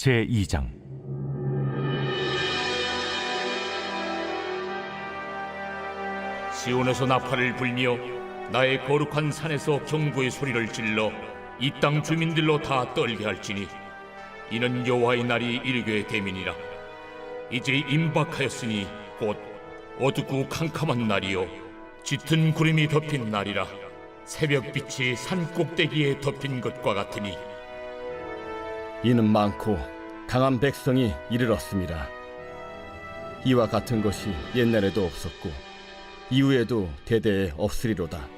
제2장. 시온에서 나팔을 불며 나의 거룩한 산에서 경고의 소리를 질러 이 땅 주민들로 다 떨게 할지니 이는 여호와의 날이 이르게 됨이니라. 이제 임박하였으니 곧 어둡고 캄캄한 날이요 짙은 구름이 덮인 날이라. 새벽빛이 산 꼭대기에 덮인 것과 같으니 이는 많고 강한 백성이 이르렀습니다. 이와 같은 것이 옛날에도 없었고 이후에도 대대에 없으리로다.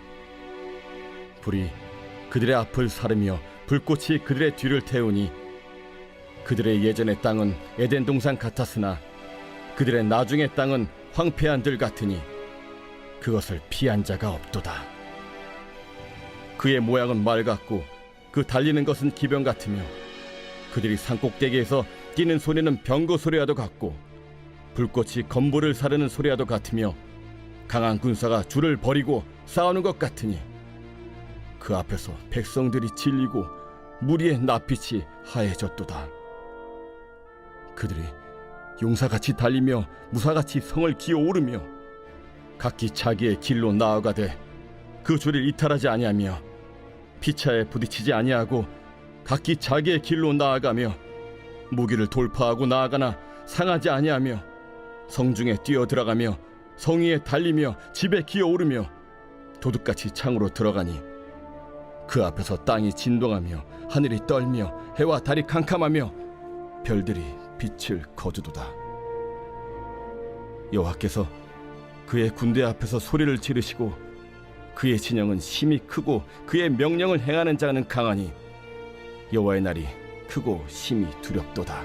불이 그들의 앞을 사르며 불꽃이 그들의 뒤를 태우니 그들의 예전의 땅은 에덴 동산 같았으나 그들의 나중의 땅은 황폐한 들 같으니 그것을 피한 자가 없도다. 그의 모양은 말 같고 그 달리는 것은 기병 같으며 그들이 산꼭대기에서 뛰는 소리는 병거 소리와도 같고 불꽃이 건물을 사르는 소리와도 같으며 강한 군사가 줄을 버리고 싸우는 것 같으니 그 앞에서 백성들이 질리고 무리의 낯빛이 하얘졌도다. 그들이 용사같이 달리며 무사같이 성을 기어오르며 각기 자기의 길로 나아가되 그 줄을 이탈하지 아니하며 피차에 부딪히지 아니하고 각기 자기의 길로 나아가며 무기를 돌파하고 나아가나 상하지 아니하며 성중에 뛰어들어가며 성 위에 달리며 집에 기어오르며 도둑같이 창으로 들어가니 그 앞에서 땅이 진동하며 하늘이 떨며 해와 달이 캄캄하며 별들이 빛을 거두도다. 여호와께서 그의 군대 앞에서 소리를 지르시고 그의 진영은 심히 크고 그의 명령을 행하는 자는 강하니 여호와의 날이 크고 심히 두렵도다.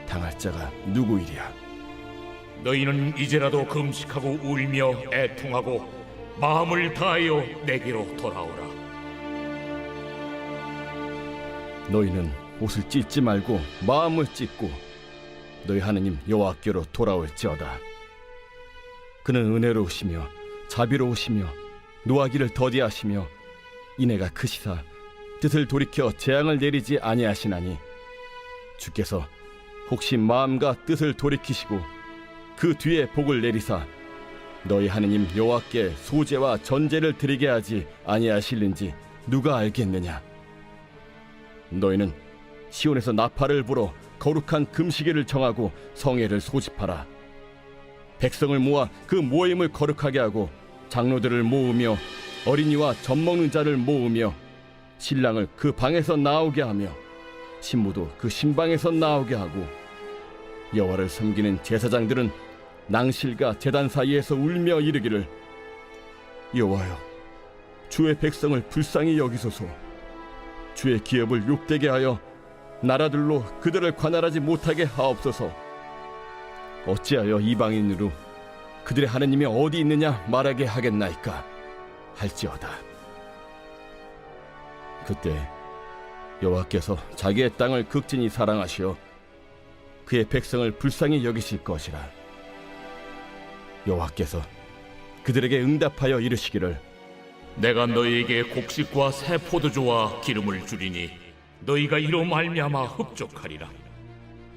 당할 자가 누구이랴? 너희는 이제라도 금식하고 울며 애통하고 마음을 다하여 내게로 돌아오라. 너희는 옷을 찢지 말고 마음을 찢고 너희 하느님 여호와께로 돌아올지어다. 그는 은혜로우시며 자비로우시며 노하기를 더디하시며 인애가 크시사 뜻을 돌이켜 재앙을 내리지 아니하시나니 주께서 혹시 마음과 뜻을 돌이키시고 그 뒤에 복을 내리사 너희 하느님 여호와께 소제와 전제를 드리게 하지 아니하실는지 누가 알겠느냐? 너희는 시온에서 나팔을 불어 거룩한 금시계를 정하고 성회를 소집하라. 백성을 모아 그 모임을 거룩하게 하고 장로들을 모으며 어린이와 젖먹는 자를 모으며 신랑을 그 방에서 나오게 하며 신부도 그 신방에서 나오게 하고 여호와를 섬기는 제사장들은 낭실과 제단 사이에서 울며 이르기를 여호와여 주의 백성을 불쌍히 여기소서. 주의 기업을 욕되게 하여 나라들로 그들을 관할하지 못하게 하옵소서. 어찌하여 이방인으로 그들의 하느님이 어디 있느냐 말하게 하겠나이까 할지어다. 그때 여호와께서 자기의 땅을 극진히 사랑하시어 그의 백성을 불쌍히 여기실 것이라. 여호와께서 그들에게 응답하여 이르시기를 내가 너희에게 곡식과 새 포도주와 기름을 주리니 너희가 이로 말미암아 흡족하리라.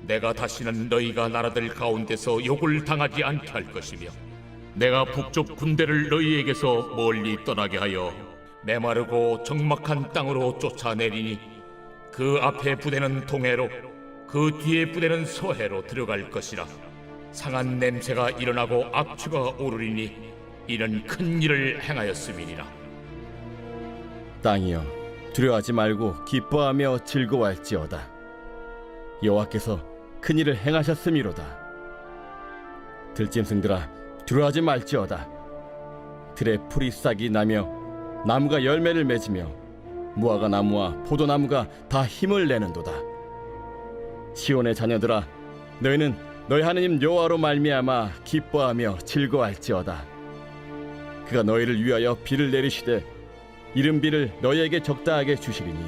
내가 다시는 너희가 나라들 가운데서 욕을 당하지 않게 할 것이며 내가 북쪽 군대를 너희에게서 멀리 떠나게 하여 메마르고 적막한 땅으로 쫓아내리니 그 앞에 부대는 동해로 그 뒤에 부대는 서해로 들어갈 것이라. 상한 냄새가 일어나고 악취가 오르리니 이는 큰 일을 행하였음이니라. 땅이여 두려워하지 말고 기뻐하며 즐거워할지어다. 여호와께서 큰 일을 행하셨음이로다. 들짐승들아 두려워하지 말지어다. 들에 풀이 싹이 나며 나무가 열매를 맺으며 무화과 나무와 포도나무가 다 힘을 내는도다. 시온의 자녀들아 너희는 너희 하느님 여호와로 말미암아 기뻐하며 즐거워할지어다. 그가 너희를 위하여 비를 내리시되 이른 비를 너희에게 적당하게 주시리니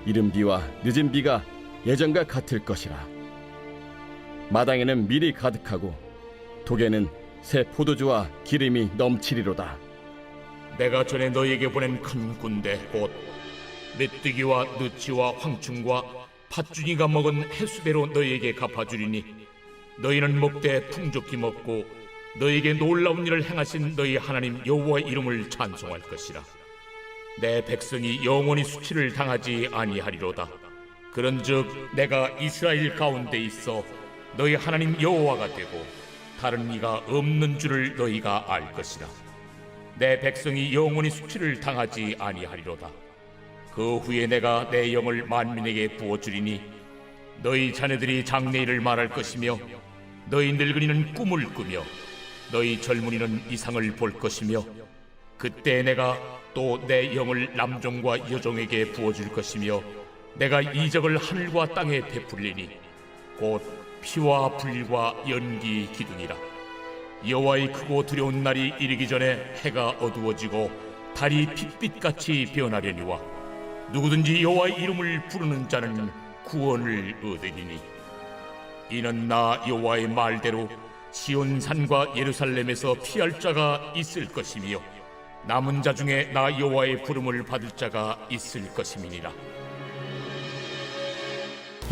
이른 비와 늦은 비가 예전과 같을 것이라. 마당에는 밀이 가득하고 독에는 새 포도주와 기름이 넘치리로다. 내가 전에 너희에게 보낸 큰 군대 곧 메뚜기와 느치와 황충과 팥준이가 먹은 횟수대로 너희에게 갚아주리니 너희는 먹되 풍족히 먹고 너희에게 놀라운 일을 행하신 너희 하나님 여호와의 이름을 찬송할 것이라. 내 백성이 영원히 수치를 당하지 아니하리로다. 그런즉 내가 이스라엘 가운데 있어 너희 하나님 여호와가 되고 다른 이가 없는 줄을 너희가 알 것이라. 내 백성이 영원히 수치를 당하지 아니하리로다. 그 후에 내가 내 영을 만민에게 부어주리니 너희 자녀들이 장래일을 말할 것이며 너희 늙은이는 꿈을 꾸며 너희 젊은이는 이상을 볼 것이며 그때 내가 또 내 영을 남종과 여종에게 부어줄 것이며 내가 이적을 하늘과 땅에 베풀리니 곧 피와 불과 연기 기둥이라. 여호와의 크고 두려운 날이 이르기 전에 해가 어두워지고 달이 핏빛같이 변하려니와 누구든지 여호와의 이름을 부르는 자는 구원을 얻으리니 이는 나 여호와의 말대로 시온 산과 예루살렘에서 피할 자가 있을 것이며 남은 자 중에 나 여호와의 부름을 받을 자가 있을 것임이니라.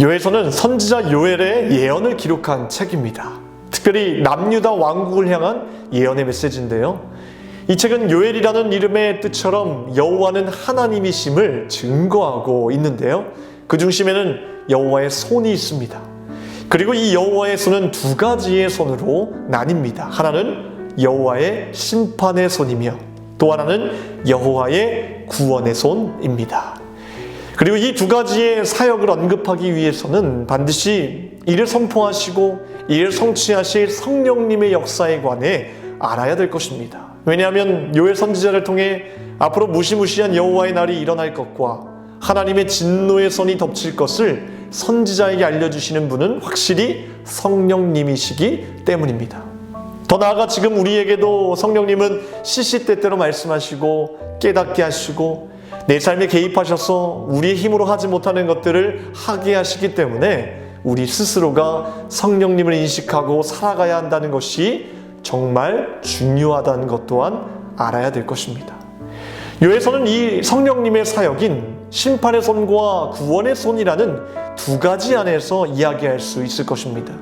요엘서는 선지자 요엘의 예언을 기록한 책입니다. 특별히 남유다 왕국을 향한 예언의 메시지인데요. 이 책은 요엘이라는 이름의 뜻처럼 여호와는 하나님이심을 증거하고 있는데요. 그 중심에는 여호와의 손이 있습니다. 그리고 이 여호와의 손은 두 가지의 손으로 나뉩니다. 하나는 여호와의 심판의 손이며 또 하나는 여호와의 구원의 손입니다. 그리고 이 두 가지의 사역을 언급하기 위해서는 반드시 이를 선포하시고 이를 성취하실 성령님의 역사에 관해 알아야 될 것입니다. 왜냐하면 요엘 선지자를 통해 앞으로 무시무시한 여호와의 날이 일어날 것과 하나님의 진노의 선이 덮칠 것을 선지자에게 알려주시는 분은 확실히 성령님이시기 때문입니다. 더 나아가 지금 우리에게도 성령님은 시시때때로 말씀하시고 깨닫게 하시고 내 삶에 개입하셔서 우리의 힘으로 하지 못하는 것들을 하게 하시기 때문에 우리 스스로가 성령님을 인식하고 살아가야 한다는 것이 정말 중요하다는 것 또한 알아야 될 것입니다. 요에서는 이 성령님의 사역인 심판의 손과 구원의 손이라는 두 가지 안에서 이야기할 수 있을 것입니다.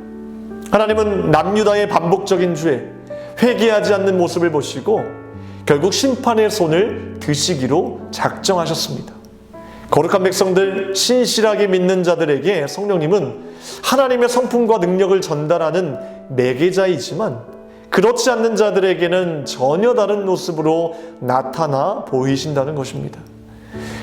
하나님은 남유다의 반복적인 죄, 회개하지 않는 모습을 보시고 결국 심판의 손을 드시기로 작정하셨습니다. 거룩한 백성들, 신실하게 믿는 자들에게 성령님은 하나님의 성품과 능력을 전달하는 매개자이지만 그렇지 않는 자들에게는 전혀 다른 모습으로 나타나 보이신다는 것입니다.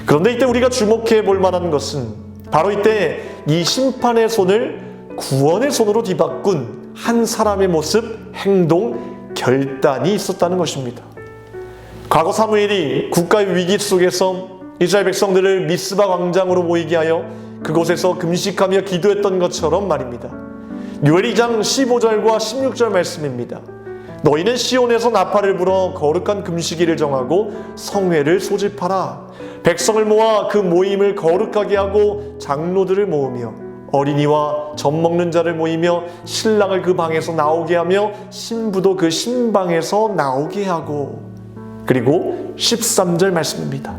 그런데 이때 우리가 주목해 볼 만한 것은 바로 이때 이 심판의 손을 구원의 손으로 뒤바꾼 한 사람의 모습, 행동, 결단이 있었다는 것입니다. 과거 사무엘이 국가의 위기 속에서 이스라엘 백성들을 미스바 광장으로 모이게 하여 그곳에서 금식하며 기도했던 것처럼 말입니다. 요엘 2장 15절과 16절 말씀입니다. 너희는 시온에서 나팔을 불어 거룩한 금식일을 정하고 성회를 소집하라. 백성을 모아 그 모임을 거룩하게 하고 장로들을 모으며 어린이와 젖 먹는 자를 모이며 신랑을 그 방에서 나오게 하며 신부도 그 신방에서 나오게 하고. 그리고 13절 말씀입니다.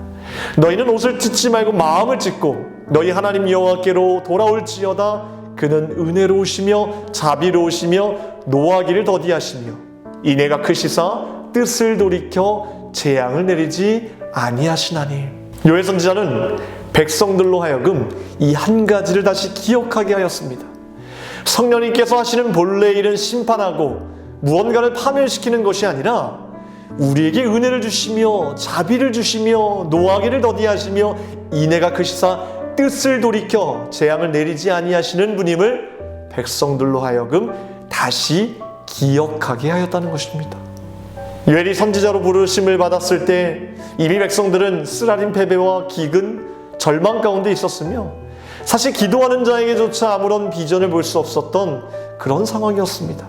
너희는 옷을 찢지 말고 마음을 찢고 너희 하나님 여호와께로 돌아올지어다. 그는 은혜로우시며 자비로우시며 노하기를 더디하시며 이내가 크시사 뜻을 돌이켜 재앙을 내리지 아니하시나니. 요엘 선지자는 백성들로 하여금 이 한 가지를 다시 기억하게 하였습니다. 성령님께서 하시는 본래 일은 심판하고 무언가를 파멸시키는 것이 아니라 우리에게 은혜를 주시며 자비를 주시며 노하기를 더디하시며 이내가 크시사 뜻을 돌이켜 재앙을 내리지 아니하시는 분임을 백성들로 하여금 다시 기억하게 하였다는 것입니다. 요엘이 선지자로 부르심을 받았을 때 이미 백성들은 쓰라린 패배와 기근, 절망 가운데 있었으며 사실 기도하는 자에게조차 아무런 비전을 볼 수 없었던 그런 상황이었습니다.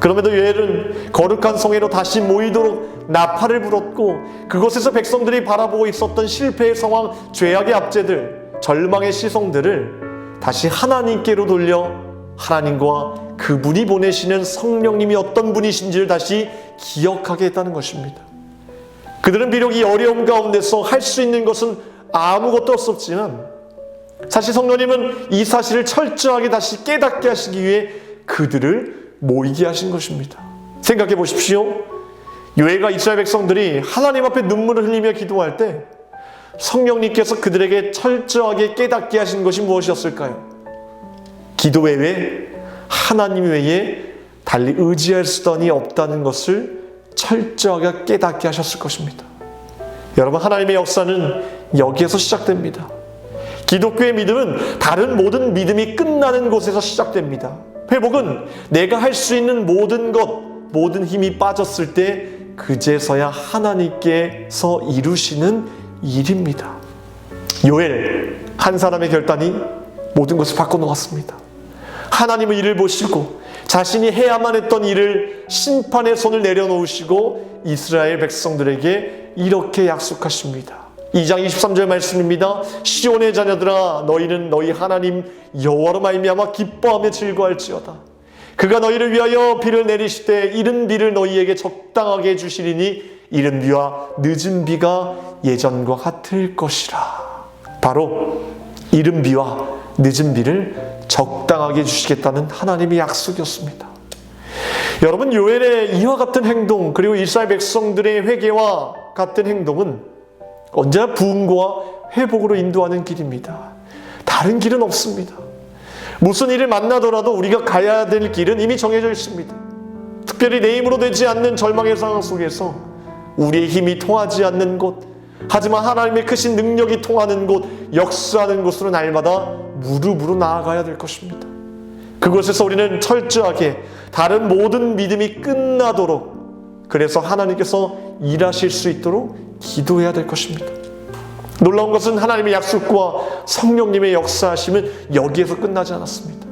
그럼에도 요엘은 거룩한 성회로 다시 모이도록 나팔을 불었고 그곳에서 백성들이 바라보고 있었던 실패의 상황, 죄악의 압제들, 절망의 시선들을 다시 하나님께로 돌려 하나님과 그분이 보내시는 성령님이 어떤 분이신지를 다시 기억하게 했다는 것입니다. 그들은 비록 이 어려움 가운데서 할 수 있는 것은 아무것도 없었지만 사실 성령님은 이 사실을 철저하게 다시 깨닫게 하시기 위해 그들을 모이게 하신 것입니다. 생각해 보십시오. 요엘과 이스라엘 백성들이 하나님 앞에 눈물을 흘리며 기도할 때 성령님께서 그들에게 철저하게 깨닫게 하신 것이 무엇이었을까요? 기도 외에 하나님 외에 달리 의지할 수단이 없다는 것을 철저하게 깨닫게 하셨을 것입니다. 여러분, 하나님의 역사는 여기에서 시작됩니다. 기독교의 믿음은 다른 모든 믿음이 끝나는 곳에서 시작됩니다. 회복은 내가 할 수 있는 모든 것, 모든 힘이 빠졌을 때 그제서야 하나님께서 이루시는 일입니다. 요엘, 한 사람의 결단이 모든 것을 바꿔놓았습니다. 하나님의 일을 보시고 자신이 해야만 했던 일을 심판의 손을 내려놓으시고 이스라엘 백성들에게 이렇게 약속하십니다. 2장 23절 말씀입니다. 시온의 자녀들아, 너희는 너희 하나님 여호와로 말미암아 기뻐하며 즐거할지어다. 그가 너희를 위하여 비를 내리시되 이른 비를 너희에게 적당하게 해주시리니 이른 비와 늦은 비가 예전과 같을 것이라. 바로 이른 비와 늦은 비를 적당하게 해주시겠다는 하나님의 약속이었습니다. 여러분, 요엘의 이와 같은 행동, 그리고 이스라엘 백성들의 회개와 같은 행동은 언제나 부흥과 회복으로 인도하는 길입니다. 다른 길은 없습니다. 무슨 일을 만나더라도 우리가 가야 될 길은 이미 정해져 있습니다. 특별히 내 힘으로 되지 않는 절망의 상황 속에서 우리의 힘이 통하지 않는 곳, 하지만 하나님의 크신 능력이 통하는 곳, 역사하는 곳으로 날마다 무릎으로 나아가야 될 것입니다. 그곳에서 우리는 철저하게 다른 모든 믿음이 끝나도록, 그래서 하나님께서 일하실 수 있도록 기도해야 될 것입니다. 놀라운 것은 하나님의 약속과 성령님의 역사하심은 여기에서 끝나지 않았습니다.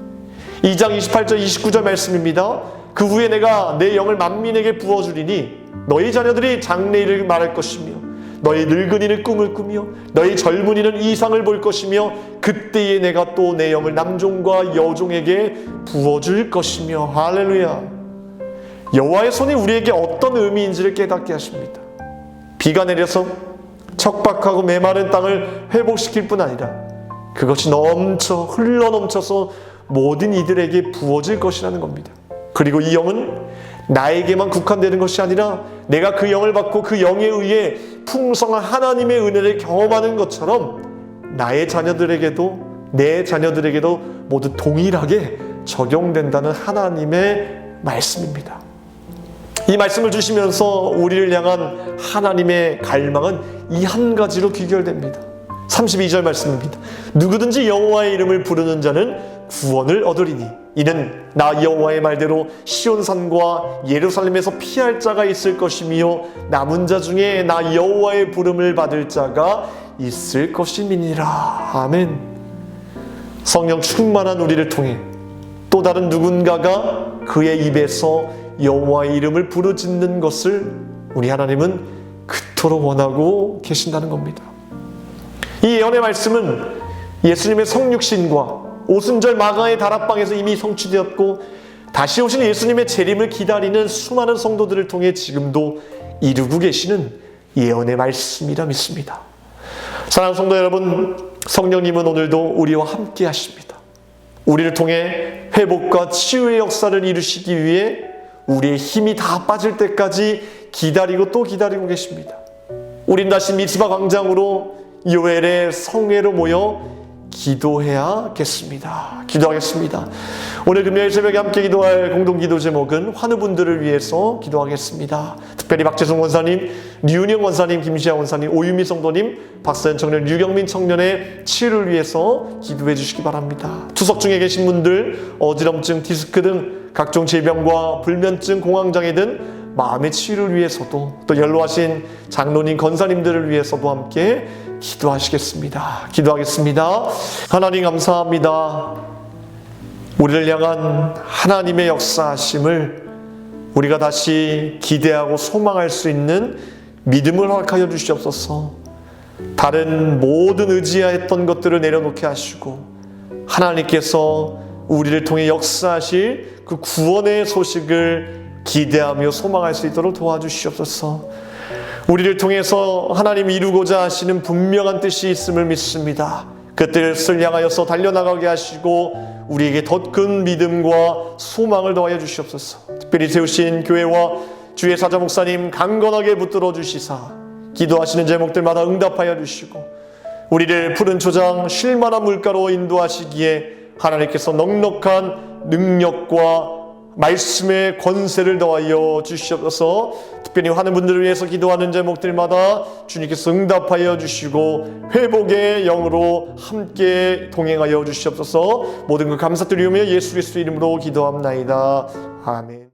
2장 28절 29절 말씀입니다. 그 후에 내가 내 영을 만민에게 부어주리니 너희 자녀들이 장래일을 말할 것이며 너희 늙은이는 꿈을 꾸며 너희 젊은이는 이상을 볼 것이며 그때에 내가 또 내 영을 남종과 여종에게 부어줄 것이며. 할렐루야. 여호와의 손이 우리에게 어떤 의미인지를 깨닫게 하십니다. 비가 내려서 척박하고 메마른 땅을 회복시킬 뿐 아니라 그것이 흘러넘쳐서 모든 이들에게 부어질 것이라는 겁니다. 그리고 이 영은 나에게만 국한되는 것이 아니라 내가 그 영을 받고 그 영에 의해 풍성한 하나님의 은혜를 경험하는 것처럼 나의 자녀들에게도, 내 자녀들에게도 모두 동일하게 적용된다는 하나님의 말씀입니다. 이 말씀을 주시면서 우리를 향한 하나님의 갈망은 이 한 가지로 귀결됩니다. 32절 말씀입니다. 누구든지 여호와의 이름을 부르는 자는 구원을 얻으리니 이는 나 여호와의 말대로 시온산과 예루살렘에서 피할 자가 있을 것이며 남은 자 중에 나 여호와의 부름을 받을 자가 있을 것임이니라. 아멘. 성령 충만한 우리를 통해 또 다른 누군가가 그의 입에서 여호와의 이름을 부르짖는 것을 우리 하나님은 그토록 원하고 계신다는 겁니다. 이 예언의 말씀은 예수님의 성육신과 오순절 마가의 다락방에서 이미 성취되었고 다시 오실 예수님의 재림을 기다리는 수많은 성도들을 통해 지금도 이루고 계시는 예언의 말씀이라 믿습니다. 사랑하는 성도 여러분, 성령님은 오늘도 우리와 함께 하십니다. 우리를 통해 회복과 치유의 역사를 이루시기 위해 우리의 힘이 다 빠질 때까지 기다리고 또 기다리고 계십니다. 우린 다시 미스바 광장으로 요엘의 성회로 모여 기도해야겠습니다. 기도하겠습니다. 오늘 금요일 새벽에 함께 기도할 공동기도 제목은 환우분들을 위해서 기도하겠습니다. 특별히 박재성 원사님, 류은영 원사님, 김시아 원사님, 오유미 성도님, 박사연 청년, 류경민 청년의 치유를 위해서 기도해 주시기 바랍니다. 투석 중에 계신 분들, 어지럼증, 디스크 등 각종 질병과 불면증, 공황장애 등 마음의 치유를 위해서도, 또 연로하신 장로님, 권사님들을 위해서도 함께 기도하시겠습니다. 기도하겠습니다. 하나님 감사합니다. 우리를 향한 하나님의 역사하심을 우리가 다시 기대하고 소망할 수 있는 믿음을 허락하여 주시옵소서. 다른 모든 의지하였던 것들을 내려놓게 하시고 하나님께서 우리를 통해 역사하실 그 구원의 소식을 기대하며 소망할 수 있도록 도와주시옵소서. 우리를 통해서 하나님 이루고자 하시는 분명한 뜻이 있음을 믿습니다. 그 그 뜻을 향하여서 달려나가게 하시고 우리에게 더 큰 믿음과 소망을 더하여 주시옵소서. 특별히 세우신 교회와 주의 사자 목사님 강건하게 붙들어 주시사 기도하시는 제목들마다 응답하여 주시고 우리를 푸른 초장 쉴만한 물가로 인도하시기에 하나님께서 넉넉한 능력과 말씀의 권세를 더하여 주시옵소서. 특별히 하는 분들을 위해서 기도하는 제목들마다 주님께서 응답하여 주시고 회복의 영으로 함께 동행하여 주시옵소서. 모든 것 감사드리며 예수 그리스도 이름으로 기도합나이다. 아멘.